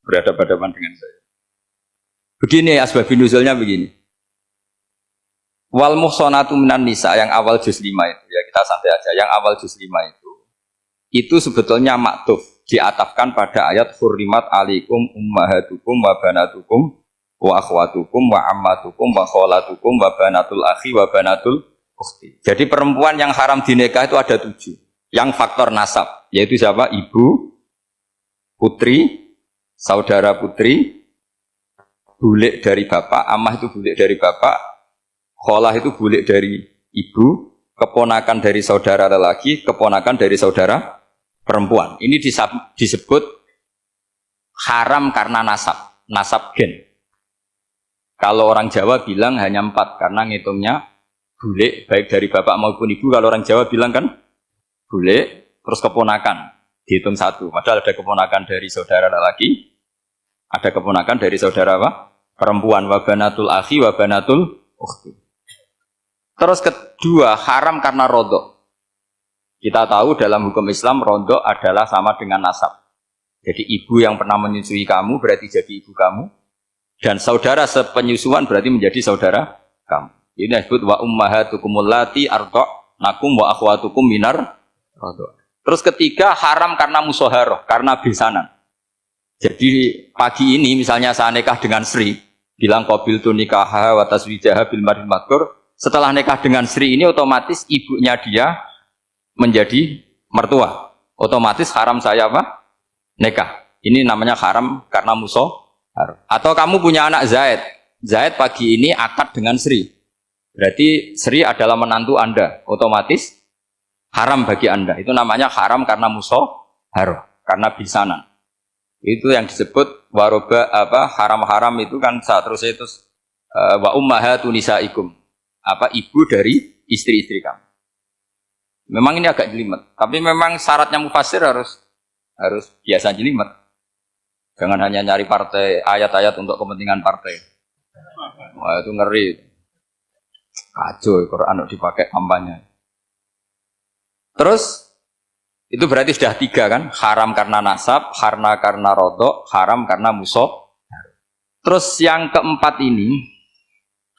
berhadapan-hadapan dengan saya. Begini asbabun nuzulnya begini. Wal muhsanatu minan nisa yang awal juz 5 itu ya kita santai aja. Yang awal juz 5 itu sebetulnya maktuf diatafkan pada ayat hurrimat alaikum ummahatukum wa banatukum wa akhwatukum wa ammatukum wa kholatukum wa banatul akhi wa banatul ukhti. Jadi perempuan yang haram dinikah itu ada 7. Yang faktor nasab yaitu siapa? Ibu, putri, saudara putri, bulik dari bapak, amah itu bulik dari bapak, kholah itu bulik dari ibu, keponakan dari saudara lelaki, keponakan dari saudara perempuan. Ini disebut haram karena nasab gen. Kalau orang Jawa bilang hanya 4 karena ngitungnya bulik baik dari bapak maupun ibu. Kalau orang Jawa bilang kan bulik terus keponakan dihitung 1. Padahal ada keponakan dari saudara lelaki, ada keponakan dari saudara apa? Perempuan. Wa banatul akhi wa banatul ukhti. Terus kedua, haram karena rodok. Kita tahu dalam hukum Islam, rodok adalah sama dengan nasab. Jadi ibu yang pernah menyusui kamu berarti jadi ibu kamu. Dan saudara sepenyusuan berarti menjadi saudara kamu. Ini disebut wa ummahatukumul lati arda'nakum wa akhwatukum minar rodok. Terus ketiga, haram karena musoharoh, karena besanan. Jadi pagi ini misalnya saya nikah dengan Sri, bilang qabil tu nikaha wa taswijaha bil maril madkur. Setelah nikah dengan Sri ini otomatis ibunya dia menjadi mertua. Otomatis haram saya apa? Nikah. Ini namanya haram karena musoharoh. Atau kamu punya anak Zaid. Zaid pagi ini akad dengan Sri. Berarti Sri adalah menantu Anda. Otomatis haram bagi Anda. Itu namanya haram karena musoharoh, karena bisanan. Itu yang disebut waroba apa haram-haram itu kan seterusnya itu wa ummahatu nisaikum. Apa ibu dari istri-istri kamu. Memang ini agak jelimet, tapi memang syaratnya mufassir harus biasa jelimet. Jangan hanya nyari partai ayat-ayat untuk kepentingan partai. Wah itu ngeri. Kacau Quran dipakai kampanye. Terus itu berarti sudah 3 kan? Haram karena nasab, karena rodok, haram karena musoh. Terus yang keempat ini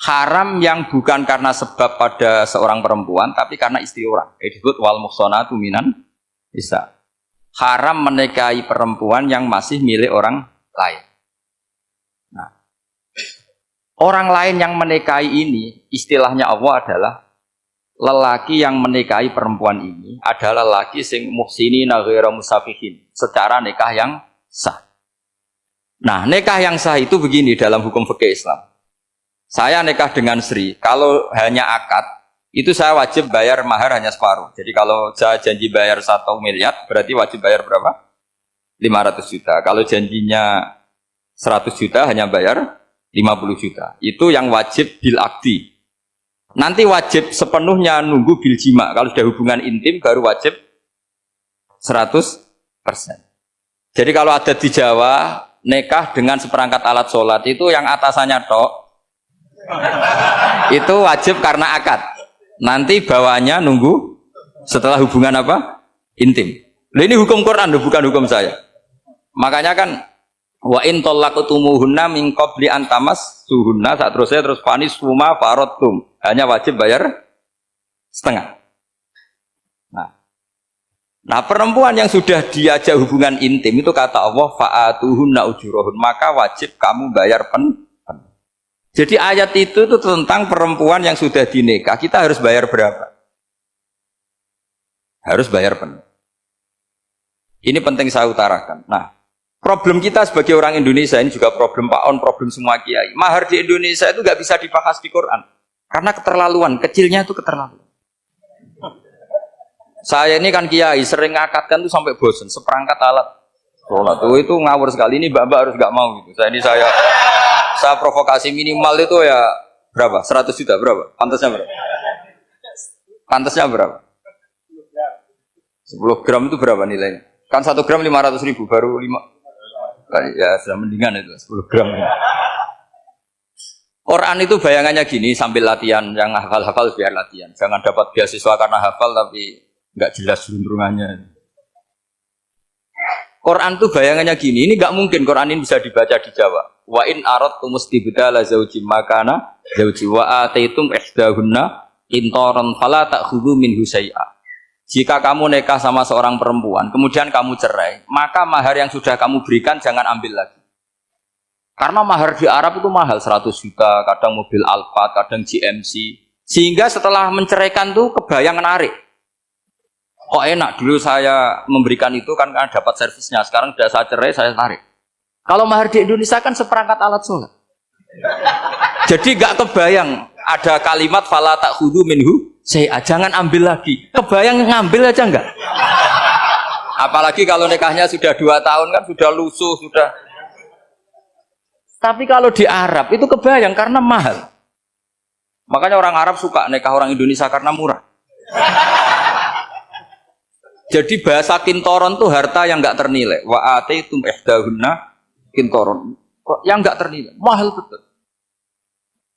haram yang bukan karena sebab pada seorang perempuan, tapi karena istri orang. Disebut wal muhsanatu minan nisa. Haram menikahi perempuan yang masih milik orang lain. Nah, orang lain yang menikahi ini, istilahnya Allah adalah lelaki yang menikahi perempuan ini adalah lelaki sing muhsinina ghairu musafihin, secara nikah yang sah. Nah, nikah yang sah itu begini dalam hukum fikih Islam. Saya nikah dengan Sri, kalau hanya akad, itu saya wajib bayar mahar hanya separuh. Jadi kalau saya janji bayar 1 miliar, berarti wajib bayar berapa? 500 juta. Kalau janjinya 100 juta, hanya bayar 50 juta. Itu yang wajib bil akdi. Nanti wajib sepenuhnya nunggu bil jima. Kalau sudah hubungan intim, baru wajib 100%. Jadi kalau ada di Jawa, nikah dengan seperangkat alat sholat, itu yang atasannya tok, itu wajib karena akad. Nanti bawahnya nunggu setelah hubungan apa? Intim. Nah, ini hukum Quran, bukan hukum saya. Makanya kan wa in talaqtumuhunna min qabli an tamassuhunna, saat terus panis suma faradtum. Hanya wajib bayar setengah. Nah, perempuan yang sudah diajak hubungan intim itu kata Allah fa'atuhunna ujurahun, maka wajib kamu bayar penuh. Jadi ayat itu tentang perempuan yang sudah dinikah, kita harus bayar berapa? Harus bayar penuh. Ini penting saya utarakan. Nah, problem kita sebagai orang Indonesia, ini juga problem Pak On, problem semua kiai. Mahar di Indonesia itu nggak bisa dibahas di Quran. Karena keterlaluan, kecilnya itu keterlaluan. Saya ini kan kiai, sering ngakatkan tuh sampai bosan, seperangkat alat sholat. Itu ngawur sekali, ini mbak-mbak harus nggak mau gitu. Saya provokasi minimal itu ya berapa? 100 juta berapa? Pantasnya berapa? Pantasnya berapa? 10 gram itu berapa nilainya? Kan 1 gram 500.000, baru 5. Ya sudah mendingan itu 10 gram. Quran itu bayangannya gini, sambil latihan, yang hafal-hafal biar latihan. Jangan dapat beasiswa karena hafal tapi nggak jelas juntrungannya. Quran tuh bayangannya gini, ini nggak mungkin Quran ini bisa dibaca di Jawa. Wa in aradtum istibdala zaujim makana zauji wa ataitum ihdahunna qintaran fala ta'khudhu minhu syai'a. Jika kamu nikah sama seorang perempuan, kemudian kamu cerai, maka mahar yang sudah kamu berikan jangan ambil lagi. Karena mahar di Arab itu mahal, 100 juta, kadang mobil Alphard, kadang GMC. Sehingga setelah menceraikan tuh kebayang menarik. Kok enak, dulu saya memberikan itu kan dapat servisnya, sekarang sudah saya cerai, saya tarik. Kalau mahar di Indonesia kan seperangkat alat sholat. Jadi gak kebayang ada kalimat fala ta'khudhu minhu syai'a, jangan ambil lagi. Kebayang ngambil aja enggak? Apalagi kalau nikahnya sudah 2 tahun kan sudah lusuh, sudah. Tapi kalau di Arab itu kebayang karena mahal. Makanya orang Arab suka nikah orang Indonesia karena murah. Jadi bahasa kintoron itu harta yang enggak ternilai. Wa ataitum ihdahunna kintoron. Yang enggak ternilai, mahal betul.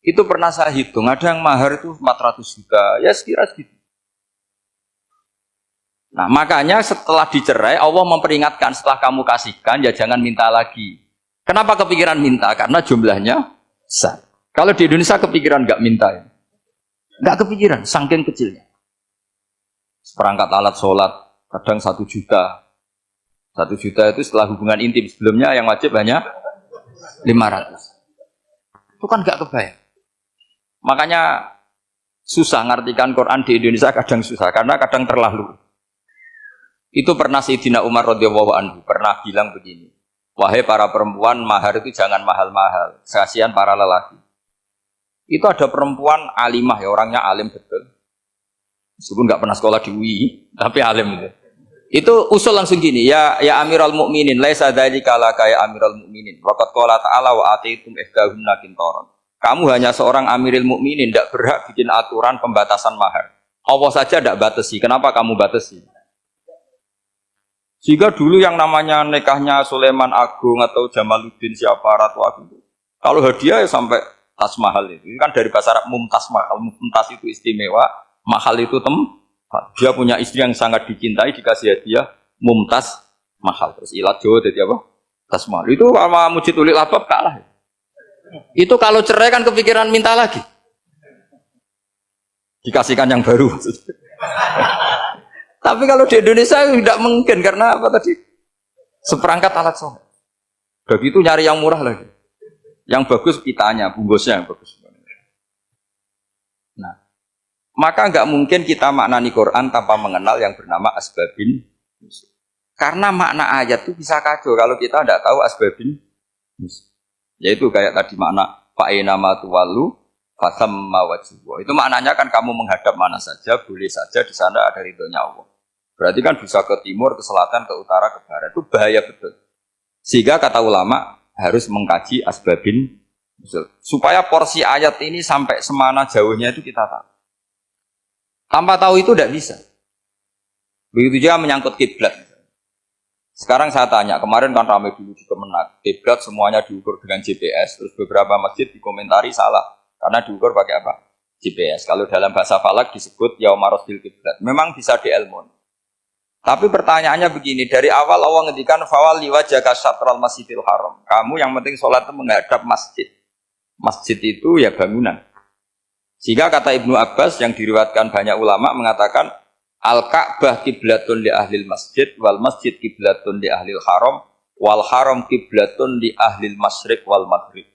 Itu pernah saya hitung, ada yang mahar itu 400 juta, ya sekira segitu. Nah makanya setelah dicerai, Allah memperingatkan setelah kamu kasihkan, ya jangan minta lagi. Kenapa kepikiran minta? Karena jumlahnya besar. Kalau di Indonesia kepikiran nggak minta ya? Nggak kepikiran, saking kecilnya. Seperangkat alat sholat, kadang 1 juta. 1 juta itu setelah hubungan intim, sebelumnya yang wajib hanya 500. Itu kan nggak kebayang. Makanya susah ngartikan Quran di Indonesia, kadang susah karena kadang terlalu. Itu pernah Sayyidina Umar radhiyallahu anhu pernah bilang begini, wahai para perempuan, mahar itu jangan mahal-mahal, kasihan para lelaki. Itu ada perempuan alimah ya, orangnya alim betul. Meskipun nggak pernah sekolah di UI, tapi alim itu. Itu usul langsung gini, ya Amirul Mukminin, laisa dzalika laka ya Amirul Mukminin. Waqad qala ta'ala wa ataitum ihdahunna qintaran. Kamu hanya seorang Amirul Mukminin, tidak berhak bikin aturan pembatasan mahar. Allah saja tidak batasi. Kenapa kamu batasi? Sehingga dulu yang namanya nikahnya Sulaiman Agung atau Jamaluddin siapa Ratu Agung, kalau hadiah ya sampai tas mahal itu. Ini kan dari bahasa Arab mumtaz mahal. Mumtaz itu istimewa, mahal itu tempat. Dia punya istri yang sangat dicintai, dikasih hadiah mumtaz mahal. Terus ilat Jawa jadi apa? Tas mahal. Itu sama Mujid Ulil Albab kalah. Itu kalau cerai kan kepikiran minta lagi. Dikasihkan yang baru. Tapi kalau di Indonesia tidak mungkin karena apa tadi? Seperangkat alat sholat. Begitu nyari yang murah lagi. Yang bagus pitanya, bungkusnya yang bagus. Nah, maka nggak mungkin kita maknani Quran tanpa mengenal yang bernama asbabin. Karena makna ayat itu bisa kacau kalau kita tidak tahu asbabin. Yaitu kayak tadi makna fa'ina ma tuwallu fasamma wajhu. Itu maknanya kan kamu menghadap mana saja, boleh saja di sana ada ridhonya Allah. Berarti kan bisa ke timur, ke selatan, ke utara, ke barat. Itu bahaya betul. Sehingga kata ulama harus mengkaji asbabin supaya porsi ayat ini sampai semana jauhnya itu kita tahu. Tanpa tahu itu tidak bisa. Begitu juga menyangkut kiblat. Sekarang saya tanya, kemarin kan ramai dulu di Kemenak, kiblat semuanya diukur dengan GPS, terus beberapa masjid dikomentari salah, karena diukur pakai apa? GPS. Kalau dalam bahasa falak disebut yaumarosdil kiblat, memang bisa diilmun. Tapi pertanyaannya begini, dari awal Allah ngendikan fawalli wajhaka syatral masjidil haram. Kamu yang penting sholat itu menghadap masjid. Masjid itu ya bangunan. Sehingga kata Ibnu Abbas yang diriwayatkan banyak ulama mengatakan Al-Ka'bah kiblatun li ahlil masjid wal masjid kiblatun li ahlil haram wal haram kiblatun li ahlil masyriq wal maghrib.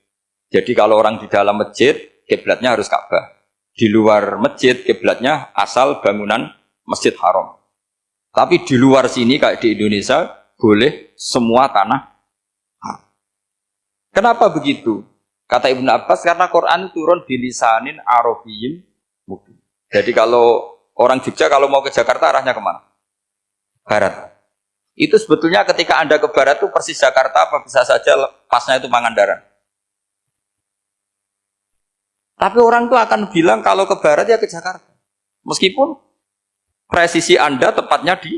Jadi kalau orang di dalam masjid kiblatnya harus Ka'bah. Di luar masjid kiblatnya asal bangunan Masjid Haram. Tapi di luar sini kayak di Indonesia boleh semua tanah. Kenapa begitu? Kata Ibnu Abbas karena Quran turun di lisanin Arabiyyin mubin. Jadi kalau orang Jogja kalau mau ke Jakarta arahnya kemana? Barat. Itu sebetulnya ketika Anda ke barat itu persis Jakarta apa bisa saja pasnya itu Pangandaran. Tapi orang itu akan bilang kalau ke barat ya ke Jakarta. Meskipun presisi Anda tepatnya di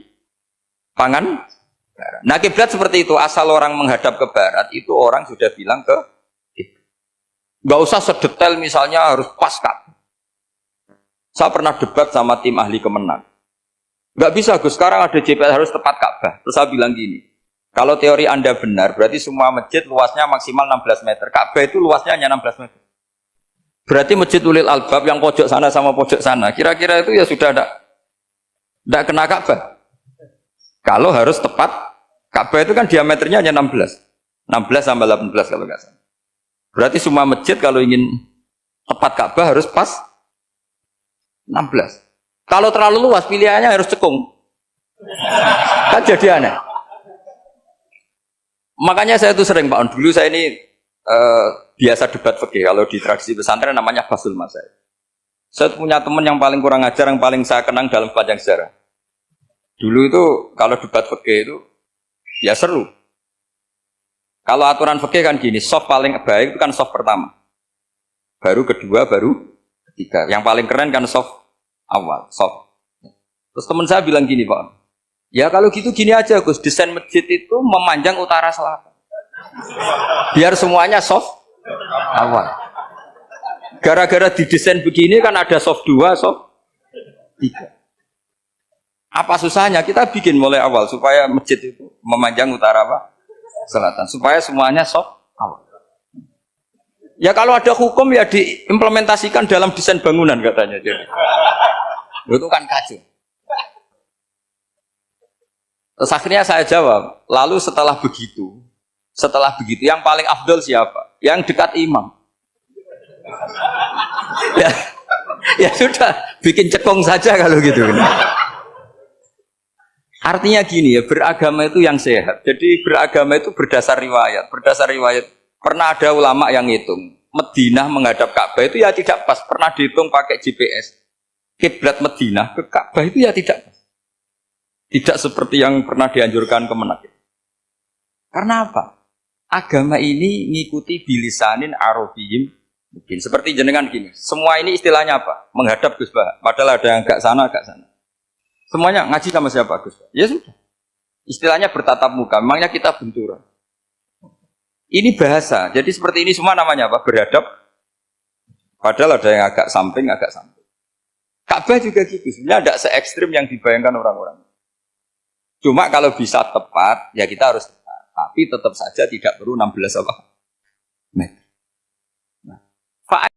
Pangandaran. Nah kiblat seperti itu, asal orang menghadap ke barat itu orang sudah bilang ke kiblat. Gak usah sedetail misalnya harus pas Ka'bah. Saya pernah debat sama tim ahli Kemenak. Gak bisa Gus, sekarang ada GPS harus tepat Ka'bah. Terus saya bilang gini, Kalau teori Anda benar, berarti semua masjid luasnya maksimal 16 meter. Ka'bah itu luasnya hanya 16 meter. Berarti masjid Ulil Albab yang pojok sana sama pojok sana, kira-kira itu ya sudah tidak kena Ka'bah. Kalau harus tepat, Ka'bah itu kan diameternya hanya 16. 16 sampai 18 kalau nggak salah. Berarti semua masjid kalau ingin tepat Ka'bah harus pas 16. Kalau terlalu luas pilihannya harus cekung. Kan jadi aneh. Makanya saya itu sering Pak On, dulu saya ini biasa debat fikih kalau di tradisi pesantren namanya Basul Masail. Saya punya teman yang paling kurang ajar, yang paling saya kenang dalam panjang sejarah. Dulu itu kalau debat fikih itu ya seru. Kalau aturan fikih kan gini, soft paling baik itu kan soft pertama. Baru kedua, baru ketiga. Yang paling keren kan soft awal, soft. Terus teman saya bilang gini Pak, ya kalau gitu gini aja Gus, desain masjid itu memanjang utara selatan. Biar semuanya soft awal. Gara-gara didesain begini kan ada soft 2, soft 3. Apa susahnya kita bikin mulai awal supaya masjid itu memanjang utara apa? Selatan. Supaya semuanya soft awal. Ya kalau ada hukum ya diimplementasikan dalam desain bangunan katanya. Jadi. Itu kan kacau. Terus akhirnya saya jawab, lalu setelah begitu yang paling afdol siapa? Yang dekat imam. ya sudah, bikin cekung saja kalau gitu. Artinya gini ya, beragama itu yang sehat. Jadi beragama itu berdasar riwayat. Berdasar riwayat, pernah ada ulama yang ngitung, Madinah menghadap Ka'bah itu ya tidak pas. Pernah dihitung pakai GPS. Kiblat Madinah ke Ka'bah itu ya tidak pas. Tidak seperti yang pernah dianjurkan Kemenak. Karena apa? Agama ini ngikuti bilisanin arabiyyin mungkin. Seperti jenengan gini. Semua ini istilahnya apa? Menghadap Gus Bah. Padahal ada yang agak sana, agak sana. Semuanya ngaji sama siapa Gus Bah? Ya sudah. Istilahnya bertatap muka. Memangnya kita benturan. Ini bahasa. Jadi seperti ini semua namanya apa? Berhadap. Padahal ada yang agak samping, agak samping. Ka'bah juga gitu. Sebenarnya tidak se-ekstrim yang dibayangkan orang-orang. Cuma kalau bisa tepat, ya kita harus tepat. Tapi tetap saja tidak perlu 16 apa? Meter. Nah,